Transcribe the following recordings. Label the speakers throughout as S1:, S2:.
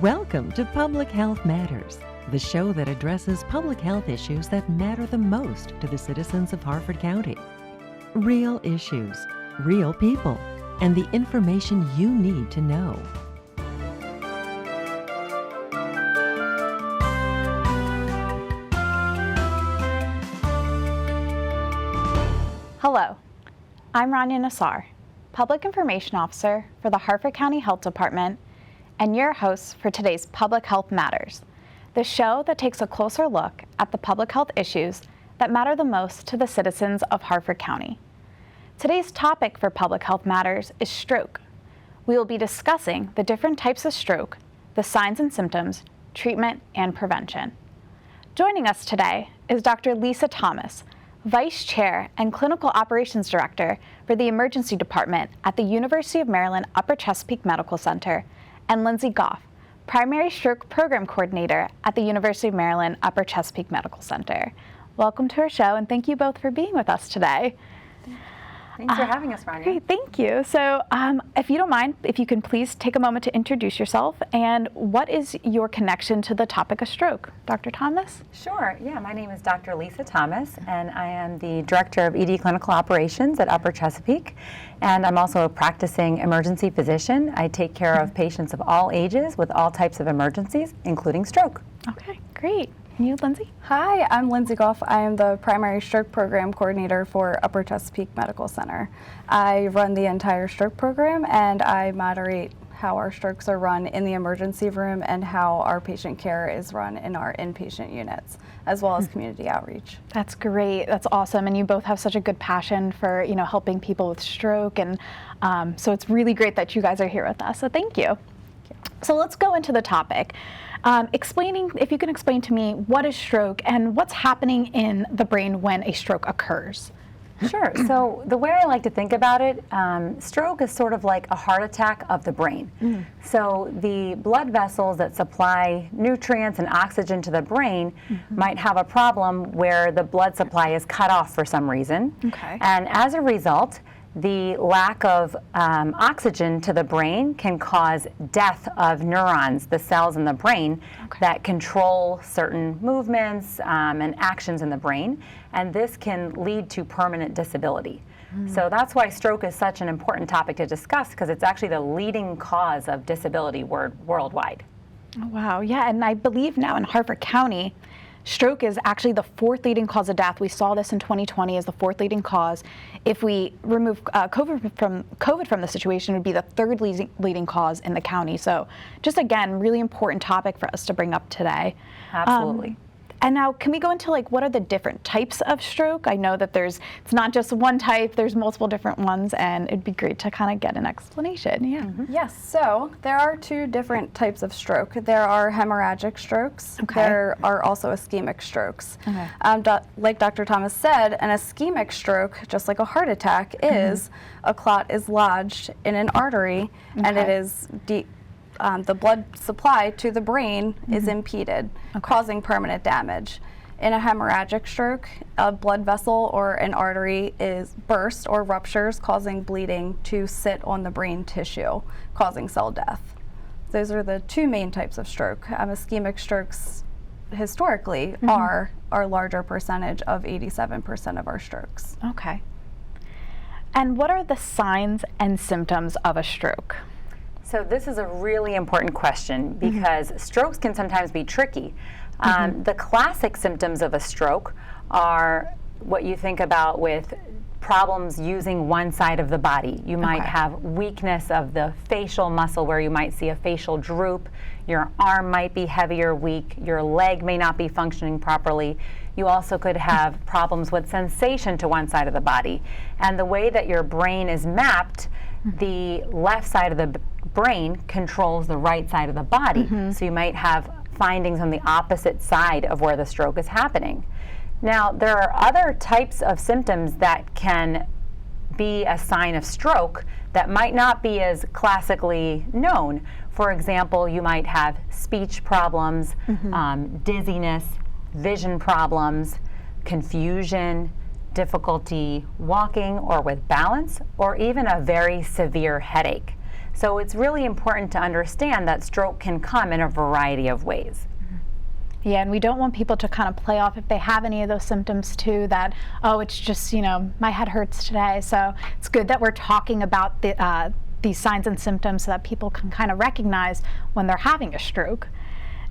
S1: Welcome to Public Health Matters, the show that addresses public health issues that matter the most to the citizens of Harford County. Real issues, real people, and the information you need to know.
S2: Hello, I'm Rania Nassar, Public Information Officer for the Harford County Health Department, and your host for today's Public Health Matters, the show that takes a closer look at the public health issues that matter the most to the citizens of Harford County. Today's topic for Public Health Matters is stroke. We will be discussing the different types of stroke, the signs and symptoms, treatment, and prevention. Joining us today is Dr. Lisa Thomas, Vice Chair and Clinical Operations Director for the Emergency Department at the University of Maryland Upper Chesapeake Medical Center, and Lindsay Goff, Primary Stroke Program Coordinator at the University of Maryland Upper Chesapeake Medical Center. Welcome to our show, and thank you both for being with us today.
S3: Thanks for having us, Rania.
S2: Great, thank you. So if you don't mind, if you can please take a moment to introduce yourself and what is your connection to the topic of stroke? Dr. Thomas?
S3: Sure, yeah, my name is Dr. Lisa Thomas, and I am the Director of ED Clinical Operations at Upper Chesapeake, and I'm also a practicing emergency physician. I take care of patients of all ages with all types of emergencies, including stroke.
S2: Okay, great. And you, Lindsay?
S4: Hi, I'm Lindsay Goff. I am the Primary Stroke Program Coordinator for Upper Chesapeake Medical Center. I run the entire stroke program, and I moderate how our strokes are run in the emergency room and how our patient care is run in our inpatient units, as well as community outreach.
S2: That's great. That's awesome. And you both have such a good passion for, helping people with stroke. And so it's really great that you guys are here with us. So thank you. So let's go into the topic. If you can explain to me what is stroke and what's happening in the brain when a stroke occurs.
S3: Sure. So the way I like to think about it, stroke is sort of like a heart attack of the brain. So the blood vessels that supply nutrients and oxygen to the brain might have a problem where the blood supply is cut off for some reason.
S2: Okay.
S3: And as a result, the lack of oxygen to the brain can cause death of neurons, the cells in the brain that control certain movements and actions in the brain, and this can lead to permanent disability. So that's why stroke is such an important topic to discuss, because it's actually the leading cause of disability worldwide.
S2: Oh, wow, yeah, and I believe now in Harford County, stroke is actually the fourth leading cause of death. We saw this in 2020 as the fourth leading cause. If we remove COVID from the situation, it would be the third leading cause in the county. So just again, really important topic for us to bring up today.
S3: Absolutely.
S2: And now, can we go into what are the different types of stroke? I know that it's not just one type, there's multiple different ones, and it'd be great to kind of get an explanation. Yeah.
S4: Yes, so there are two different types of stroke. There are hemorrhagic strokes.
S2: Okay.
S4: There are also ischemic strokes.
S2: Okay.
S4: Like Dr. Thomas said, an ischemic stroke, just like a heart attack, is a clot is lodged in an artery, and it is the blood supply to the brain is impeded, causing permanent damage. In a hemorrhagic stroke, a blood vessel or an artery is burst or ruptures, causing bleeding to sit on the brain tissue, causing cell death. Those are the two main types of stroke. Ischemic strokes historically are our larger percentage of 87% of our strokes.
S2: Okay. And what are the signs and symptoms of a stroke?
S3: So this is a really important question because strokes can sometimes be tricky. The classic symptoms of a stroke are what you think about with problems using one side of the body. You might have weakness of the facial muscle where you might see a facial droop. Your arm might be heavy or weak. Your leg may not be functioning properly. You also could have problems with sensation to one side of the body. And the way that your brain is mapped, the left side of the brain controls the right side of the body. So you might have findings on the opposite side of where the stroke is happening. Now, there are other types of symptoms that can be a sign of stroke that might not be as classically known. For example, you might have speech problems, dizziness, vision problems, confusion, difficulty walking or with balance, or even a very severe headache. So it's really important to understand that stroke can come in a variety of ways.
S2: Yeah, and we don't want people to kind of play off if they have any of those symptoms too, that, oh, it's just, my head hurts today. So it's good that we're talking about these signs and symptoms so that people can kind of recognize when they're having a stroke.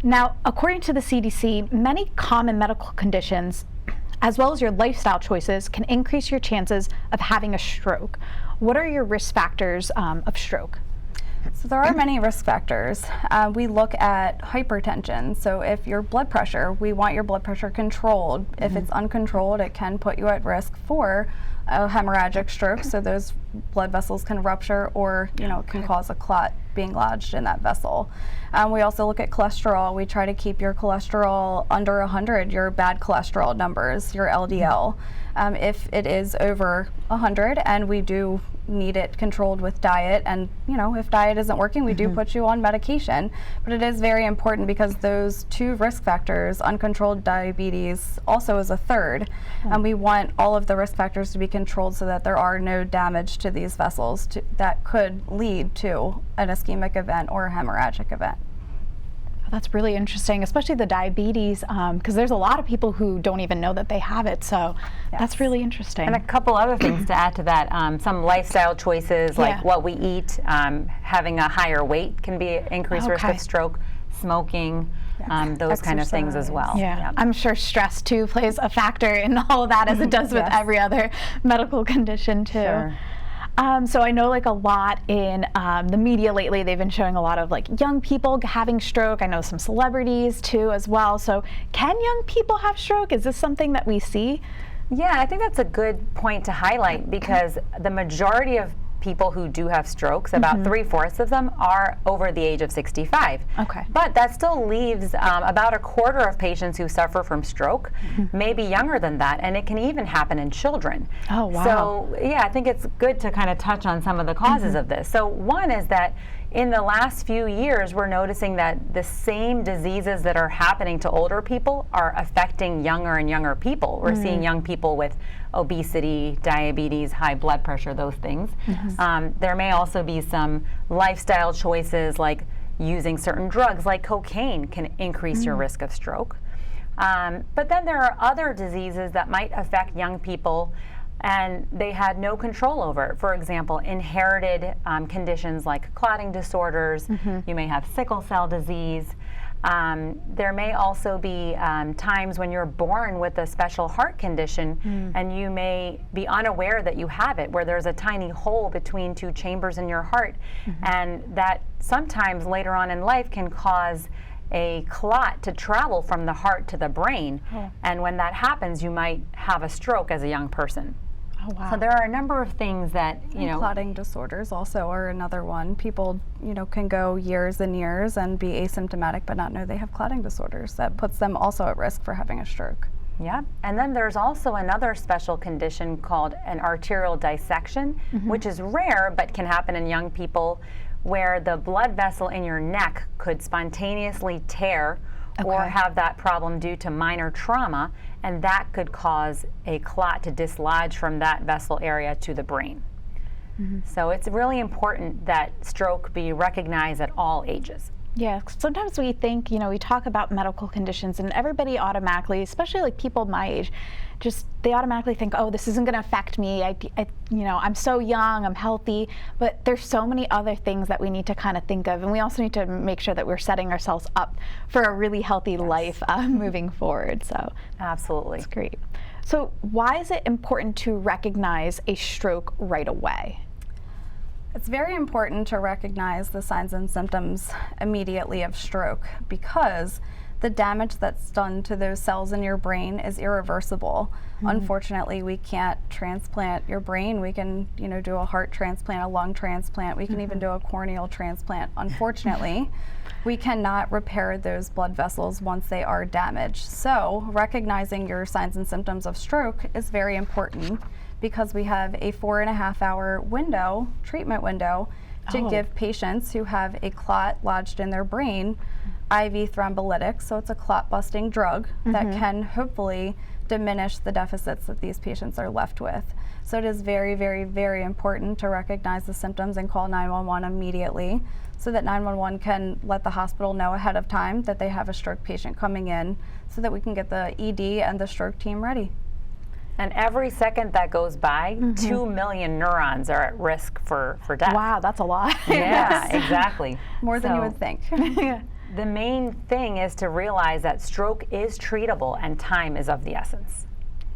S2: Now, according to the CDC, many common medical conditions, as well as your lifestyle choices, can increase your chances of having a stroke. What are your risk factors of stroke?
S4: So there are many risk factors. We look at hypertension. So if your blood pressure, we want your blood pressure controlled. If it's uncontrolled, it can put you at risk for a hemorrhagic stroke. So those blood vessels can rupture, or it can cause a clot being lodged in that vessel. We also look at cholesterol. We try to keep your cholesterol under 100, your bad cholesterol numbers, your LDL. If it is over 100, and we do need it controlled with diet, and if diet isn't working, we do put you on medication. But it is very important, because those two risk factors, uncontrolled diabetes also is a third, and we want all of the risk factors to be controlled so that there are no damage to these vessels that could lead to an ischemic event or a hemorrhagic event.
S2: That's really interesting, especially the diabetes, because there's a lot of people who don't even know that they have it. So that's really interesting.
S3: And a couple other things to add to that, some lifestyle choices like what we eat, having a higher weight can be an increased risk of stroke, smoking, those kind of things as well.
S2: Yeah. I'm sure stress too plays a factor in all of that, as it does with every other medical condition too.
S3: Sure.
S2: So I know a lot in the media lately, they've been showing a lot of young people having stroke. I know some celebrities too as well. So can young people have stroke? Is this something that we see?
S3: Yeah, I think that's a good point to highlight, because the majority of people who do have strokes, about 3/4 of them, are over the age of 65.
S2: Okay.
S3: But that still leaves about a quarter of patients who suffer from stroke, maybe younger than that, and it can even happen in children.
S2: Oh, wow.
S3: So, yeah, I think it's good to kind of touch on some of the causes of this. So one is that in the last few years, we're noticing that the same diseases that are happening to older people are affecting younger and younger people. We're seeing young people with obesity, diabetes, high blood pressure, those things. There may also be some lifestyle choices, like using certain drugs like cocaine can increase your risk of stroke. But then there are other diseases that might affect young people and they had no control over it. For example, inherited conditions like clotting disorders. You may have sickle cell disease. There may also be times when you're born with a special heart condition and you may be unaware that you have it, where there's a tiny hole between two chambers in your heart, and that sometimes later on in life can cause a clot to travel from the heart to the brain. And when that happens, you might have a stroke as a young person.
S2: Oh, wow.
S3: So there are a number of things that,
S4: clotting disorders also are another one. People, can go years and years and be asymptomatic but not know they have clotting disorders. That puts them also at risk for having a stroke.
S3: Yeah, and then there's also another special condition called an arterial dissection, which is rare but can happen in young people, where the blood vessel in your neck could spontaneously tear or have that problem due to minor trauma, and that could cause a clot to dislodge from that vessel area to the brain. So it's really important that stroke be recognized at all ages.
S2: Yeah, sometimes we think, we talk about medical conditions and everybody automatically, especially like people my age, they automatically think, oh, this isn't going to affect me. I'm so young, I'm healthy, but there's so many other things that we need to kind of think of, and we also need to make sure that we're setting ourselves up for a really healthy life moving forward. So
S3: absolutely,
S2: that's great. So why is it important to recognize a stroke right away?
S4: It's very important to recognize the signs and symptoms immediately of stroke, because the damage that's done to those cells in your brain is irreversible. Unfortunately, we can't transplant your brain. We can, do a heart transplant, a lung transplant. We can even do a corneal transplant. Unfortunately, we cannot repair those blood vessels once they are damaged. So recognizing your signs and symptoms of stroke is very important, because we have a 4.5-hour treatment window to give patients who have a clot lodged in their brain IV thrombolytics. So it's a clot busting drug that can hopefully diminish the deficits that these patients are left with. So it is very, very, very important to recognize the symptoms and call 911 immediately so that 911 can let the hospital know ahead of time that they have a stroke patient coming in so that we can get the ED and the stroke team ready.
S3: And every second that goes by, 2 million neurons are at risk for death.
S2: Wow, that's a lot.
S3: Yeah, exactly.
S4: More than you
S3: So
S4: would think.
S3: The main thing is to realize that stroke is treatable and time is of the essence.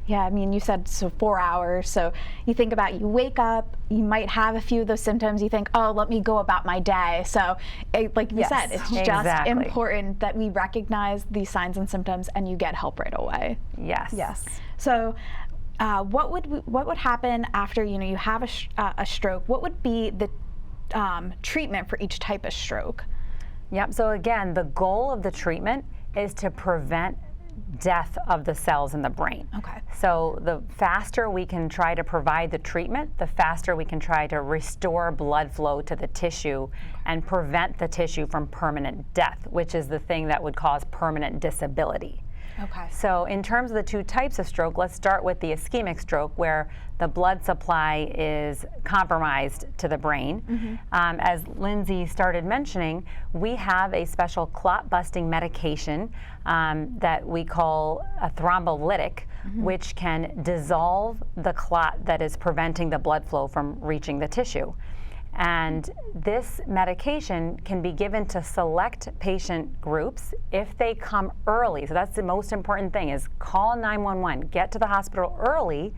S2: Yeah, I mean, you said so 4 hours. So you think about, you wake up, you might have a few of those symptoms. You think, oh, let me go about my day. So like you said, it's just
S3: Exactly.
S2: important that we recognize these signs and symptoms and you get help right away.
S3: Yes.
S4: Yes.
S2: So what would happen after you have a stroke? What would be the treatment for each type of stroke?
S3: Yep. So again, the goal of the treatment is to prevent death of the cells in the brain.
S2: Okay.
S3: So the faster we can try to provide the treatment, the faster we can try to restore blood flow to the tissue and prevent the tissue from permanent death, which is the thing that would cause permanent disability.
S2: Okay.
S3: So in terms of the two types of stroke, let's start with the ischemic stroke, where the blood supply is compromised to the brain. As Lindsay started mentioning, we have a special clot-busting medication that we call a thrombolytic, which can dissolve the clot that is preventing the blood flow from reaching the tissue. And this medication can be given to select patient groups if they come early. So that's the most important thing, is call 911, get to the hospital early,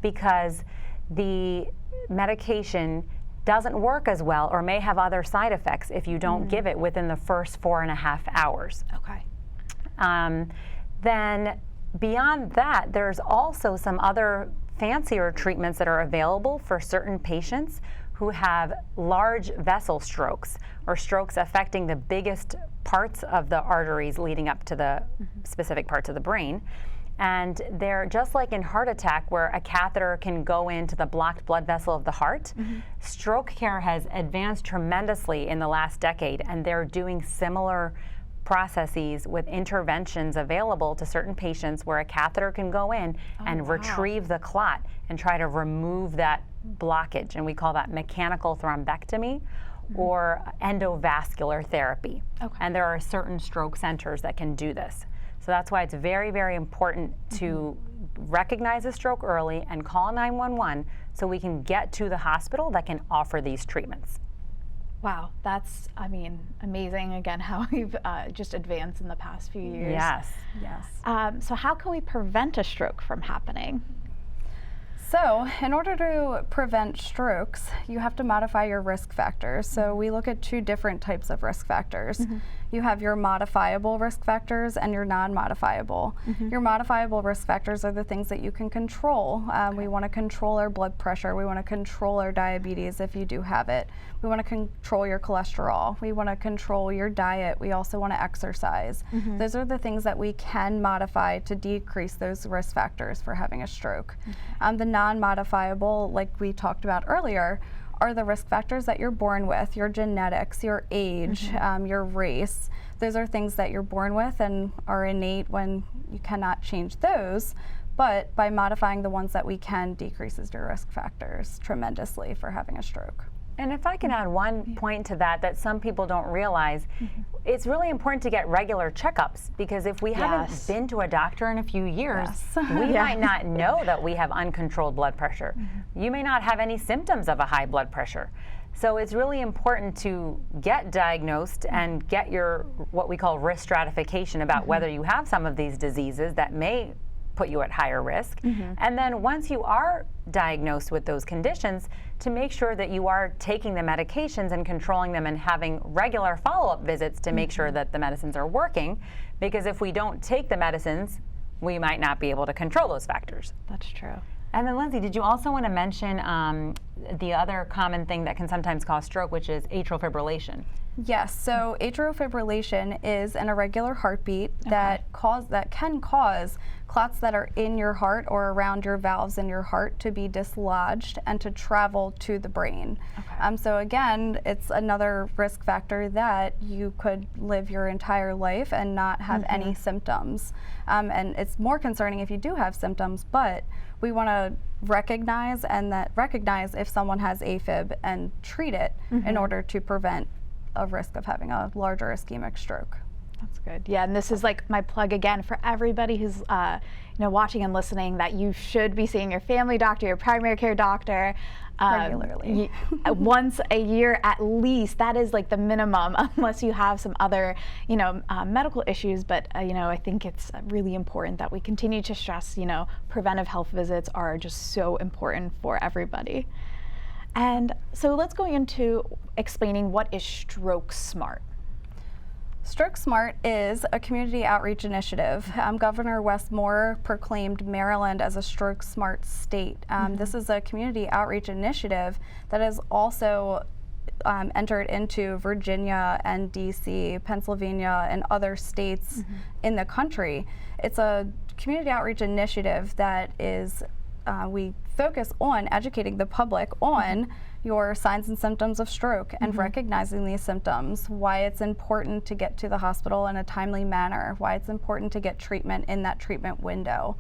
S3: because the medication doesn't work as well or may have other side effects if you don't give it within the first 4.5 hours.
S2: Okay.
S3: Then beyond that, there's also some other fancier treatments that are available for certain patients who have large vessel strokes or strokes affecting the biggest parts of the arteries leading up to the specific parts of the brain. And they're just like in heart attack, where a catheter can go into the blocked blood vessel of the heart. Stroke care has advanced tremendously in the last decade, and they're doing similar processes with interventions available to certain patients where a catheter can go in and retrieve the clot and try to remove that blockage. And we call that mechanical thrombectomy or endovascular therapy.
S2: Okay.
S3: And there are certain stroke centers that can do this. So that's why it's very, very important to recognize a stroke early and call 911 so we can get to the hospital that can offer these treatments.
S2: Wow, that's, I mean, amazing again how we've just advanced in the past few years.
S3: Yes.
S4: Yes.
S2: So how can we prevent a stroke from happening?
S4: So, in order to prevent strokes, you have to modify your risk factors. So, we look at two different types of risk factors. You have your modifiable risk factors and your non-modifiable. Your modifiable risk factors are the things that you can control. We want to control our blood pressure. We want to control our diabetes if you do have it. We want to control your cholesterol. We want to control your diet. We also want to exercise. Those are the things that we can modify to decrease those risk factors for having a stroke. The non-modifiable, like we talked about earlier, are the risk factors that you're born with, your genetics, your age, your race. Those are things that you're born with and are innate when you cannot change those. But by modifying the ones that we can, decreases your risk factors tremendously for having a stroke.
S3: And if I can add one point to that some people don't realize, it's really important to get regular checkups, because if we haven't been to a doctor in a few years, we might not know that we have uncontrolled blood pressure. You may not have any symptoms of a high blood pressure. So it's really important to get diagnosed and get your what we call risk stratification about whether you have some of these diseases that may put you at higher risk. And then once you are diagnosed with those conditions, to make sure that you are taking the medications and controlling them and having regular follow-up visits to make sure that the medicines are working, because if we don't take the medicines, we might not be able to control those factors.
S2: That's true.
S3: And then Lindsay, did you also want to mention the other common thing that can sometimes cause stroke, which is atrial fibrillation?
S4: Yes, so atrial fibrillation is an irregular heartbeat that can cause clots that are in your heart or around your valves in your heart to be dislodged and to travel to the brain. So again, it's another risk factor that you could live your entire life and not have any symptoms. And it's more concerning if you do have symptoms, but we want to recognize if someone has AFib and treat it in order to prevent a risk of having a larger ischemic stroke.
S2: That's good. Yeah, and this is like my plug again for everybody who's watching and listening, that you should be seeing your family doctor, your primary care doctor
S4: regularly.
S2: Once a year at least. That is like the minimum, unless you have some other medical issues. But I think it's really important that we continue to stress preventive health visits are just so important for everybody. And so let's go into explaining what is Stroke Smart.
S4: Stroke Smart is a community outreach initiative. Governor Wes Moore proclaimed Maryland as a Stroke Smart state. This is a community outreach initiative that has also entered into Virginia and DC, Pennsylvania, and other states in the country. It's a community outreach initiative that is we focus on educating the public on your signs and symptoms of stroke and recognizing these symptoms, why it's important to get to the hospital in a timely manner, why it's important to get treatment in that treatment window.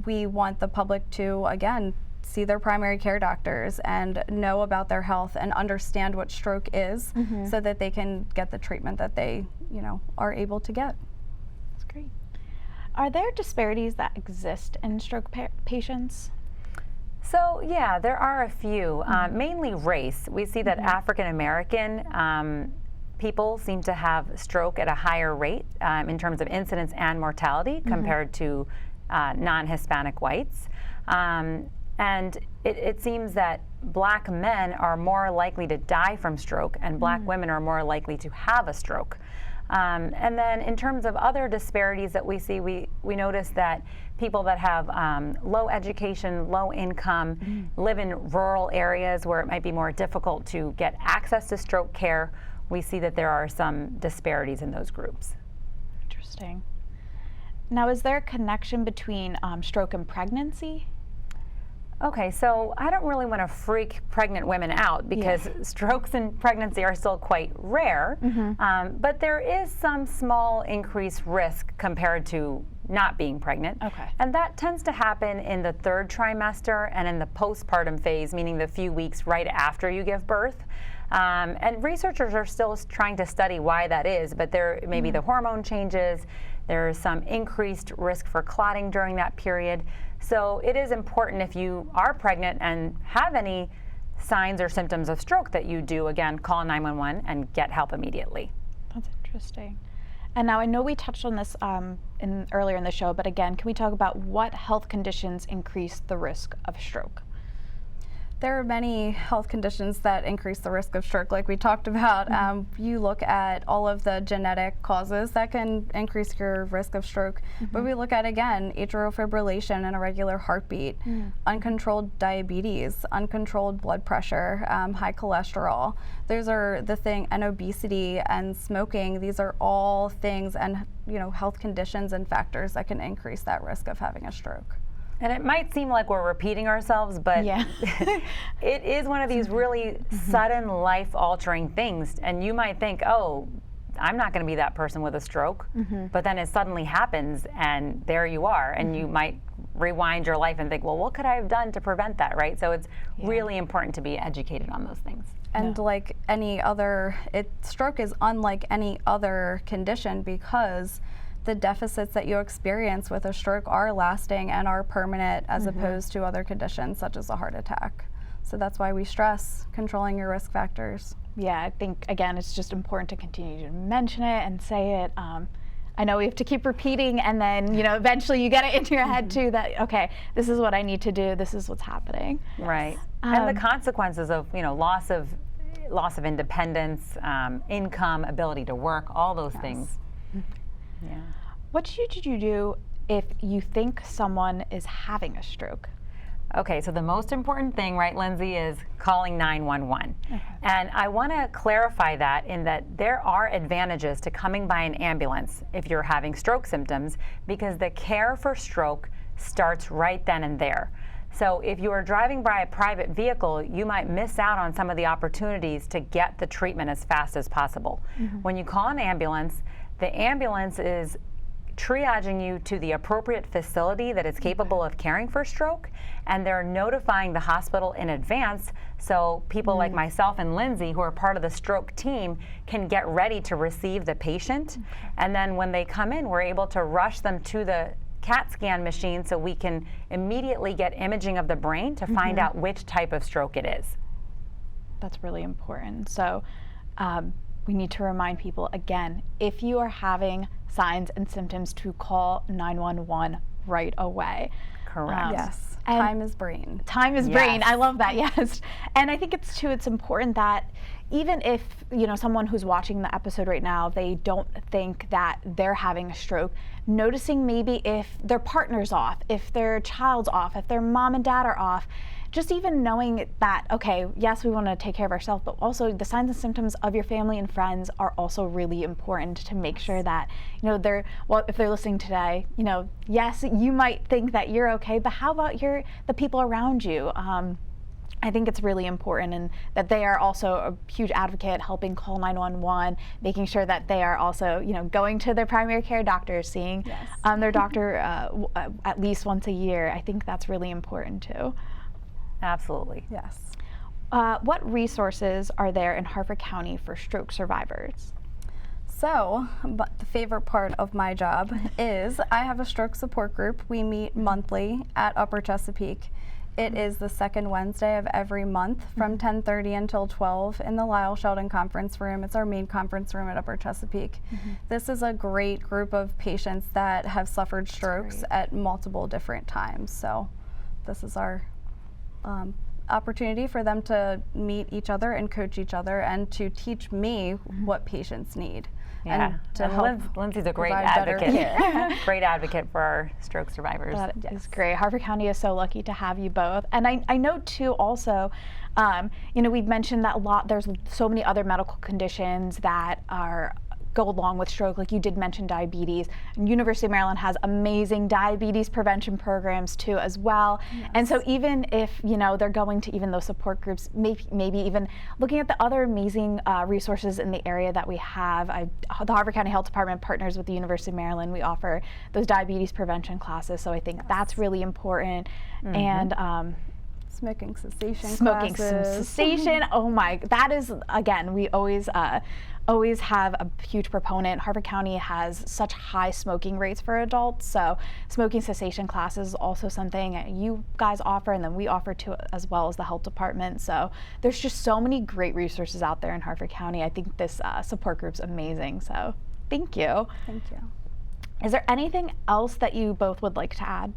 S4: We want the public to, again, see their primary care doctors and know about their health and understand what stroke is so that they can get the treatment that they, are able to get.
S2: That's great. Are there disparities that exist in stroke patients?
S3: So yeah, there are a few, mainly race. We see that African American people seem to have stroke at a higher rate in terms of incidence and mortality compared to non-Hispanic whites. And it seems that Black men are more likely to die from stroke, and Black women are more likely to have a stroke. And then in terms of other disparities that we see, we notice that people that have low education, low income, live in rural areas where it might be more difficult to get access to stroke care. We see that there are some disparities in those groups.
S2: Interesting. Now, is there a connection between stroke and pregnancy?
S3: Okay, so I don't really want to freak pregnant women out because strokes in pregnancy are still quite rare, but there is some small increased risk compared to not being pregnant.
S2: Okay.
S3: And that tends to happen in the third trimester and in the postpartum phase, meaning the few weeks right after you give birth. And researchers are still trying to study why that is, but there may be the hormone changes, there is some increased risk for clotting during that period. So it is important, if you are pregnant and have any signs or symptoms of stroke, that you do, again, call 911 and get help immediately.
S2: That's interesting. And now I know we touched on this earlier in the show, but again, can we talk about what health conditions increase the risk of stroke?
S4: There are many health conditions that increase the risk of stroke, like we talked about. You look at all of the genetic causes that can increase your risk of stroke, but we look at, again, atrial fibrillation and irregular heartbeat, uncontrolled diabetes, uncontrolled blood pressure, high cholesterol. Those are the thing, and obesity and smoking. These are all things and health conditions and factors that can increase that risk of having a stroke.
S3: And it might seem like we're repeating ourselves, but it is one of these really sudden life-altering things. And you might think, oh, I'm not going to be that person with a stroke. But then it suddenly happens, and there you are. And you might rewind your life and think, well, what could I have done to prevent that, right? So it's really important to be educated on those things.
S4: And like any other, stroke is unlike any other condition because the deficits that you experience with a stroke are lasting and are permanent as opposed to other conditions such as a heart attack. So that's why we stress controlling your risk factors.
S2: Yeah, I think, again, it's just important to continue to mention it and say it. I know we have to keep repeating, and then eventually you get it into your head too that, okay, this is what I need to do, this is what's happening.
S3: Right. And the consequences of loss of independence, income, ability to work, all those things. Yeah.
S2: What should you do if you think someone is having a stroke?
S3: Okay, so the most important thing, right, Lindsay, is calling 911. And I want to clarify that in that there are advantages to coming by an ambulance if you're having stroke symptoms, because the care for stroke starts right then and there. So if you are driving by a private vehicle, you might miss out on some of the opportunities to get the treatment as fast as possible. When you call an ambulance, the ambulance is triaging you to the appropriate facility that is capable of caring for stroke, and they're notifying the hospital in advance so people like myself and Lindsay, who are part of the stroke team, can get ready to receive the patient. And then when they come in, we're able to rush them to the CAT scan machine so we can immediately get imaging of the brain to find out which type of stroke it is.
S2: That's really important. So we need to remind people again, if you are having signs and symptoms, to call 911 right away.
S3: Correct.
S4: Yes.
S2: And
S4: time is brain.
S2: Time is
S3: Yes.
S2: brain. I love that. Yes. And I think it's important that even if, someone who's watching the episode right now, they don't think that they're having a stroke, noticing maybe if their partner's off, if their child's off, if their mom and dad are off, just even knowing that, okay, yes, we want to take care of ourselves, but also the signs and symptoms of your family and friends are also really important to make sure that, if they're listening today, yes, you might think that you're okay, but how about the people around you? I think it's really important, and that they are also a huge advocate helping call 911, making sure that they are also, going to their primary care doctor, seeing their doctor at least once a year. I think that's really important too.
S3: Absolutely.
S4: Yes.
S2: What resources are there in Harford County for stroke survivors?
S4: So, but the favorite part of my job is I have a stroke support group. We meet monthly at Upper Chesapeake. It is the second Wednesday of every month from 10:30 until 12 in the Lyle Sheldon Conference Room. It's our main conference room at Upper Chesapeake. This is a great group of patients that have suffered strokes at multiple different times. So this is our opportunity for them to meet each other and coach each other and to teach me what patients need.
S3: Yeah,
S4: And to help
S3: Lindsay's a great
S4: provide better
S3: advocate.
S4: care.
S3: Great advocate for our stroke survivors.
S2: That is great. Harford County is so lucky to have you both. And I know too also, we've mentioned that a lot, there's so many other medical conditions that go along with stroke, like you did mention diabetes. And University of Maryland has amazing diabetes prevention programs too as well. And so even if they're going to even those support groups, maybe even looking at the other amazing resources in the area that we have. The Harford County Health Department partners with the University of Maryland. We offer those diabetes prevention classes, so I think that's really important. And
S4: smoking cessation
S2: smoking
S4: classes.
S2: cessation. Oh my, that is, again, we always have a huge proponent. Harford County has such high smoking rates for adults, so smoking cessation classes is also something you guys offer, and then we offer too, as well as the health department. So there's just so many great resources out there in Harford County. I think this support group's amazing, so thank you.
S4: Thank you.
S2: Is there anything else that you both would like to add?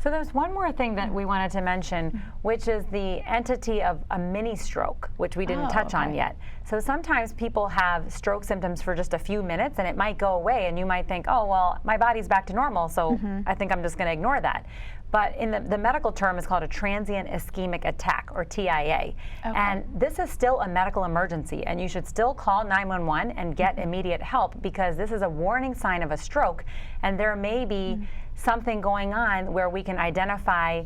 S3: So there's one more thing that we wanted to mention, which is the entity of a mini stroke, which we didn't touch on yet. So sometimes people have stroke symptoms for just a few minutes and it might go away, and you might think, oh, well, my body's back to normal, so I think I'm just going to ignore that. But in the medical term is called a transient ischemic attack, or TIA. And this is still a medical emergency, and you should still call 911 and get immediate help, because this is a warning sign of a stroke, and there may be something going on where we can identify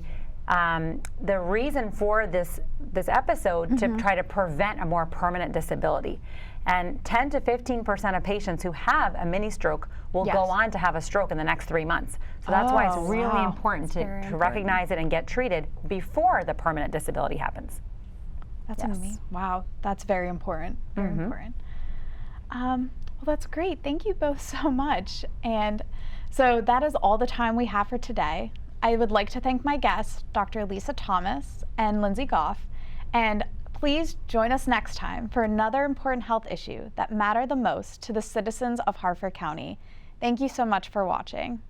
S3: the reason for this episode to try to prevent a more permanent disability. And 10 to 15% of patients who have a mini stroke will go on to have a stroke in the next 3 months. So that's why it's really important to recognize it and get treated before the permanent disability happens.
S2: That's amazing. Wow, that's very important. Very important. Well, that's great. Thank you both so much. And so that is all the time we have for today. I would like to thank my guests, Dr. Lisa Thomas and Lindsay Goff, and please join us next time for another important health issue that matter the most to the citizens of Harford County. Thank you so much for watching.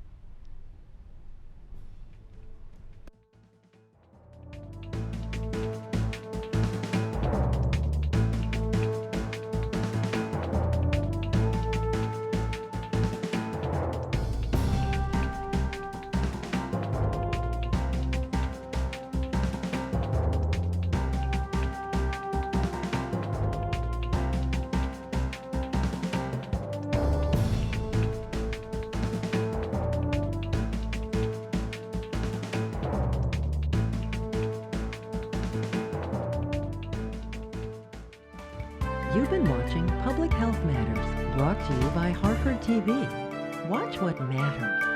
S1: You've been watching Public Health Matters, brought to you by Harford TV. Watch what matters.